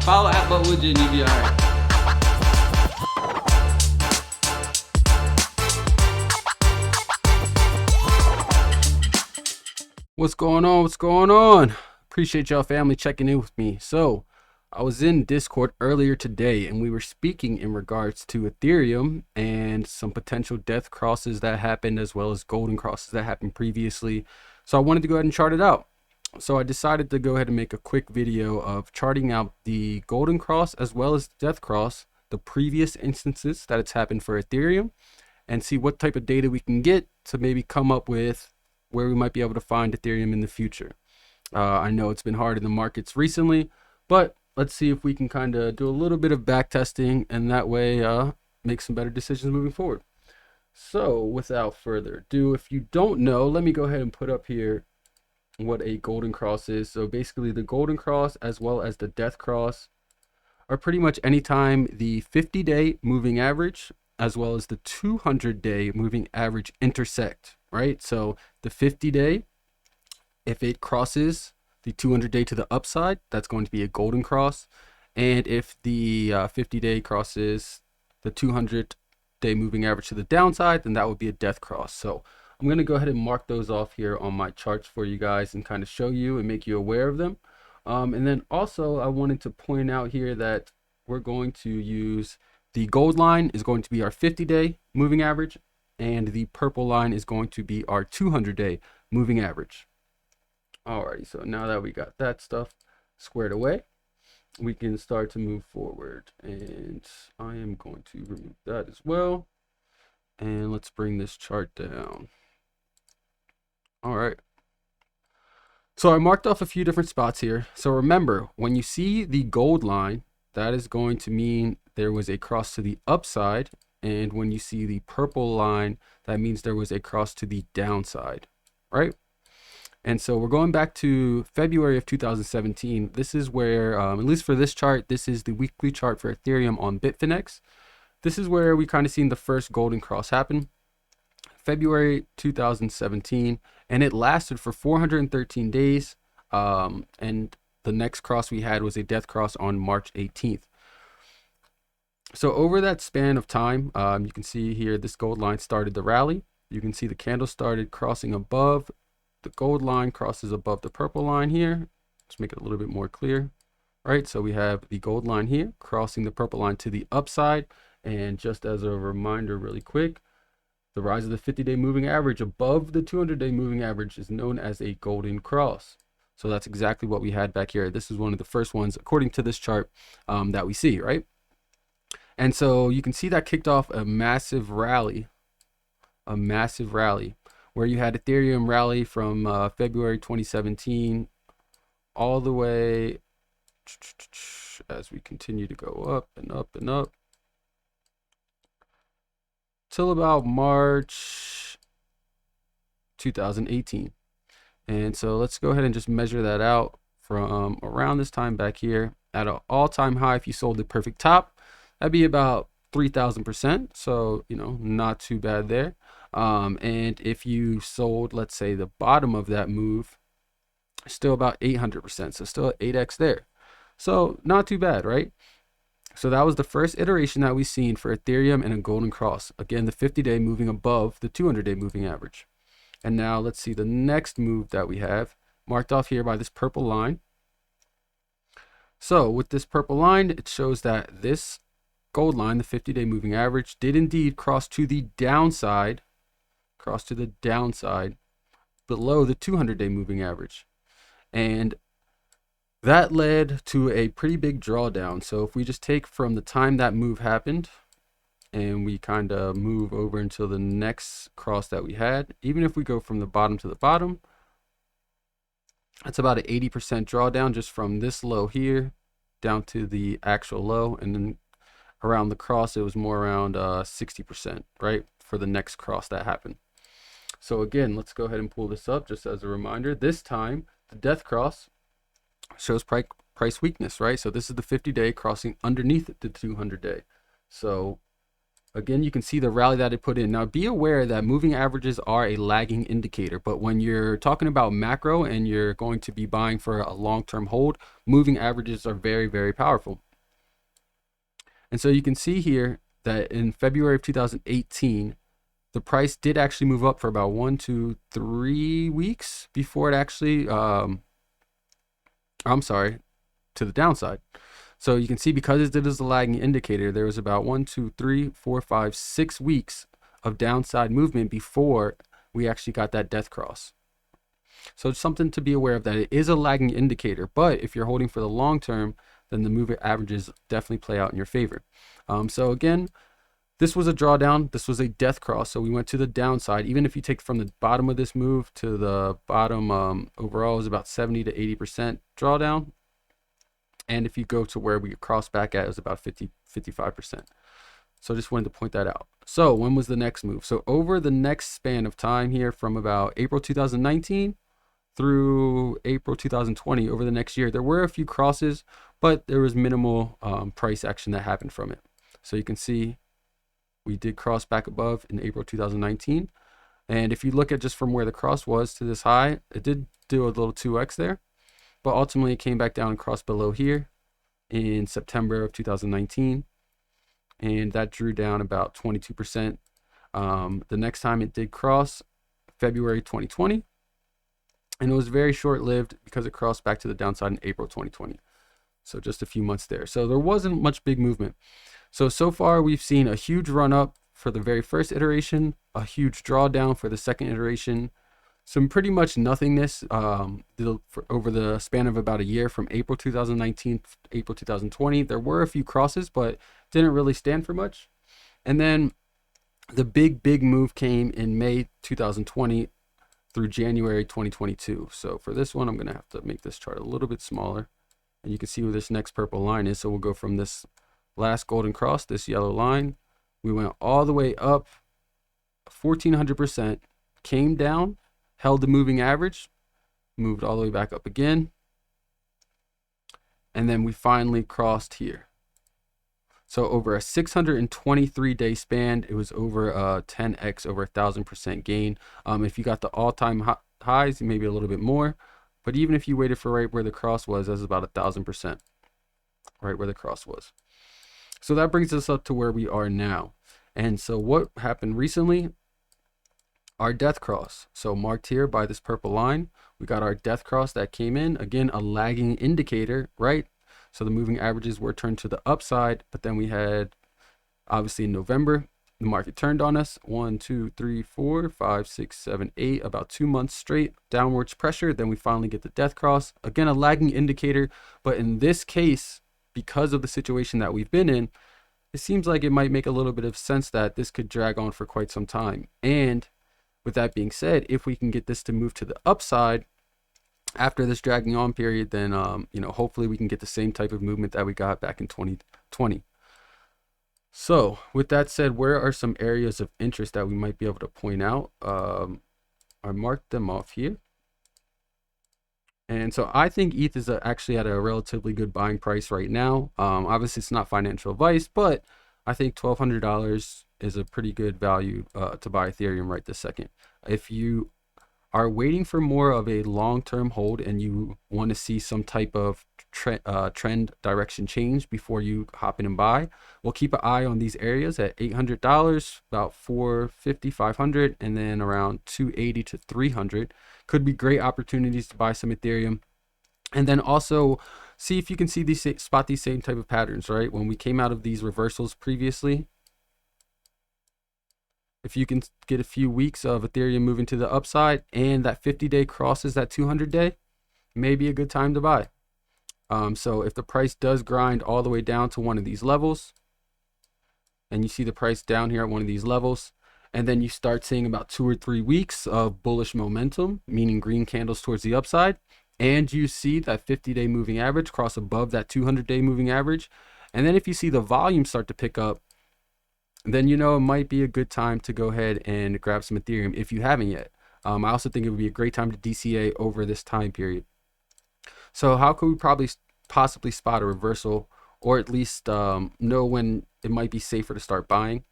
Follow at Buttwood and you'll be alright. What's going on? What's going on? Appreciate y'all family checking in with me. So I was in Discord earlier today and we were speaking in regards to Ethereum and some potential death crosses that happened, as well as golden crosses that happened previously. So I wanted to go ahead and chart it out. So I decided to go ahead and make a quick video of charting out the golden cross as well as death cross, the previous instances that it's happened for Ethereum, and see what type of data we can get to maybe come up with where we might be able to find Ethereum in the future. I know it's been hard in the markets recently, but let's see if we can kind of do a little bit of back testing and that way make some better decisions moving forward. So without further ado, if you don't know, let me go ahead and put up here what a golden cross is. So basically the golden cross as well as the death cross are pretty much anytime the 50-day moving average as well as the 200-day moving average intersect, right? So the 50-day, if it crosses the 200-day to the upside, that's going to be a golden cross. And if the 50-day crosses the 200-day moving average to the downside, then that would be a death cross. So I'm going to go ahead and mark those off here on my charts for you guys and kind of show you and make you aware of them. And then also I wanted to point out here that we're going to use the gold line is going to be our 50-day moving average, and the purple line is going to be our 200-day moving average. Alrighty, so now that we got that stuff squared away, we can start to move forward. And I am going to remove that as well. And let's bring this chart down. Alright. So I marked off a few different spots here. So remember, when you see the gold line, that is going to mean there was a cross to the upside. And when you see the purple line, that means there was a cross to the downside, right? And so we're going back to February of 2017. This is where, at least for this chart, this is the weekly chart for Ethereum on Bitfinex. This is where we kind of seen the first golden cross happen. February 2017, and it lasted for 413 days. And the next cross we had was a death cross on March 18th. So over that span of time, you can see here this gold line started the rally. You can see the candle started crossing above. The gold line crosses above the purple line here. Let's make it a little bit more clear. Right, so we have the gold line here crossing the purple line to the upside. And just as a reminder really quick, the rise of the 50-day moving average above the 200-day moving average is known as a golden cross. So that's exactly what we had back here. This is one of the first ones, according to this chart, that we see, right? And so you can see that kicked off a massive rally where you had Ethereum rally from February 2017 all the way as we continue to go up and up and up till about March 2018. And so let's go ahead and just measure that out from around this time back here at an all-time high. If you sold the perfect top, that'd be about 3,000%. So, you know, not too bad there. And if you sold, let's say, the bottom of that move, still about 800%. So still 8x there. So not too bad, right? So that was the first iteration that we've seen for Ethereum and a golden cross. Again, the 50-day moving above the 200-day moving average. And now let's see the next move that we have marked off here by this purple line. So with this purple line, it shows that this gold line, the 50-day moving average, did indeed cross to the downside, below the 200-day moving average. And that led to a pretty big drawdown. So if we just take from the time that move happened and we kind of move over until the next cross that we had, even if we go from the bottom to the bottom, that's about an 80% drawdown just from this low here down to the actual low. And then around the cross, it was more around 60%, right, for the next cross that happened. So again, let's go ahead and pull this up just as a reminder. This time, the death cross shows price weakness, right? So this is the 50-day crossing underneath the 200-day. So Again, you can see the rally that it put in. Now, be aware that moving averages are a lagging indicator, but when you're talking about macro and you're going to be buying for a long-term hold, moving averages are very, very powerful. And so you can see here that in February of 2018, the price did actually move up for about 1, 2, 3 weeks before it actually, I'm sorry, to the downside. So you can see because it is a lagging indicator, there was about 1, 2, 3, 4, 5, 6 weeks of downside movement before we actually got that death cross. So it's something to be aware of, that it is a lagging indicator, but if you're holding for the long term, then the moving averages definitely play out in your favor. So again, this was a drawdown. This was a death cross. So we went to the downside. Even if you take from the bottom of this move to the bottom, overall is about 70 to 80% drawdown. And if you go to where we crossed back at, it was about 55%. So just wanted to point that out. So when was the next move? So over the next span of time here, from about April 2019 through April 2020, over the next year, there were a few crosses, but there was minimal price action that happened from it. So you can see we did cross back above in April 2019. And if you look at just from where the cross was to this high, it did do a little 2x there, but ultimately it came back down and crossed below here in September of 2019. And that drew down about 22%. The next time it did cross, February 2020. And it was very short-lived because it crossed back to the downside in April 2020. So just a few months there. So there wasn't much big movement. So far we've seen a huge run up for the very first iteration, a huge drawdown for the second iteration, some pretty much nothingness over the span of about a year from April 2019 to April 2020. There were a few crosses, but didn't really stand for much. And then the big move came in May 2020 through January 2022. So for this one, I'm going to have to make this chart a little bit smaller. And you can see where this next purple line is. So we'll go from this last golden cross, this yellow line. We went all the way up 1,400%, came down, held the moving average, moved all the way back up again. And then we finally crossed here. So over a 623-day span, it was over 10x, over 1,000% gain. If you got the all-time highs, maybe a little bit more. But even if you waited for right where the cross was, that's about 1,000%, right where the cross was. So that brings us up to where we are now. And so what happened recently? Our death cross. So marked here by this purple line, we got our death cross that came in. Again, a lagging indicator, right? So the moving averages were turned to the upside, but then we had, obviously in November, the market turned on us. 1, 2, 3, 4, 5, 6, 7, 8, about 2 months straight downwards pressure. Then we finally get the death cross. Again, a lagging indicator, but in this case, because of the situation that we've been in, it seems like it might make a little bit of sense that this could drag on for quite some time. And with that being said, if we can get this to move to the upside after this dragging on period, then hopefully we can get the same type of movement that we got back in 2020. So with that said, where are some areas of interest that we might be able to point out? I marked them off here. And so I think ETH is actually at a relatively good buying price right now. Obviously, it's not financial advice, but I think $1,200 is a pretty good value to buy Ethereum right this second. If you are waiting for more of a long-term hold and you want to see some type of trend direction change before you hop in and buy, we'll keep an eye on these areas at $800, about $450, $500, and then around $280 to $300. Could be great opportunities to buy some Ethereum. And then also see if you can see these, spot these same type of patterns, right? When we came out of these reversals previously, if you can get a few weeks of Ethereum moving to the upside and that 50-day crosses that 200-day, maybe a good time to buy. So if the price does grind all the way down to one of these levels, and you see the price down here at one of these levels, and then you start seeing about 2 or 3 weeks of bullish momentum, meaning green candles towards the upside, and you see that 50-day moving average cross above that 200-day moving average, and then if you see the volume start to pick up, then it might be a good time to go ahead and grab some Ethereum if you haven't yet. I also think it would be a great time to DCA over this time period. So how could we possibly spot a reversal, or at least know when it might be safer to start buying?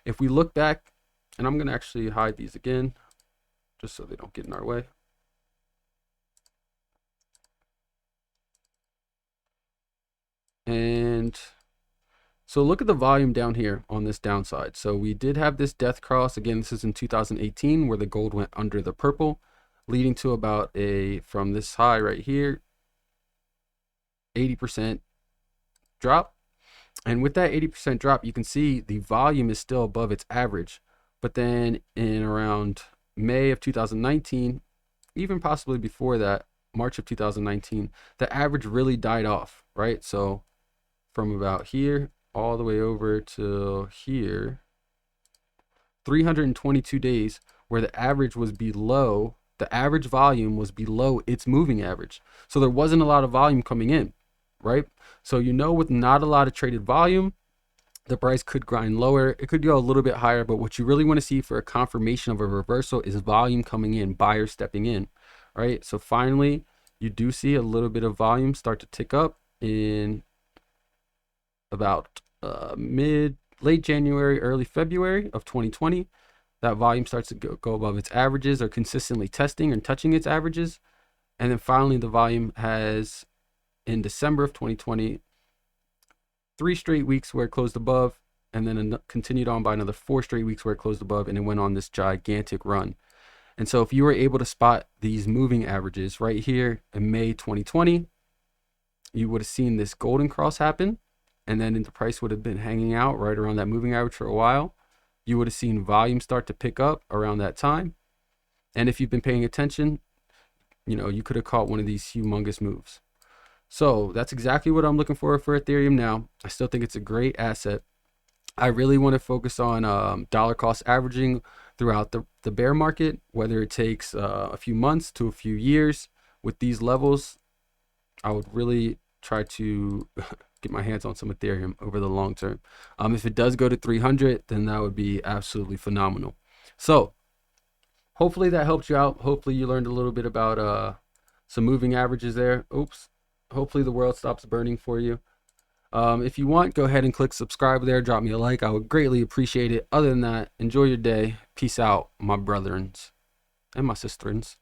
If we look back, and I'm going to actually hide these again, just so they don't get in our way. And so look at the volume down here on this downside. So we did have this death cross. Again, this is in 2018 where the gold went under the purple, leading to about from this high right here, 80% drop. And with that 80% drop, you can see the volume is still above its average. But then in around May of 2019, even possibly before that, March of 2019, the average really died off, right? So from about here all the way over to here, 322 days where the average was below, the average volume was below its moving average. So there wasn't a lot of volume coming in, right? So with not a lot of traded volume, the price could grind lower. It could go a little bit higher, but what you really want to see for a confirmation of a reversal is volume coming in, buyers stepping in, right? So finally, you do see a little bit of volume start to tick up in about late January, early February of 2020. That volume starts to go above its averages, or consistently testing and touching its averages. And then finally, the volume has, in December of 2020, 3 straight weeks where it closed above, and then continued on by another 4 straight weeks where it closed above, and it went on this gigantic run. And so if you were able to spot these moving averages right here in May 2020, you would have seen this golden cross happen, and then the price would have been hanging out right around that moving average for a while. You would have seen volume start to pick up around that time. And if you've been paying attention, you could have caught one of these humongous moves. So that's exactly what I'm looking for Ethereum now. I still think it's a great asset. I really want to focus on dollar cost averaging throughout the bear market, whether it takes a few months to a few years. With these levels, I would really try to get my hands on some Ethereum over the long term. If it does go to 300, then that would be absolutely phenomenal. So hopefully that helped you out. Hopefully you learned a little bit about some moving averages there. Oops. Hopefully the world stops burning for you. If you want, go ahead and click subscribe there. Drop me a like. I would greatly appreciate it. Other than that, enjoy your day. Peace out, my brethrens and my sisterins.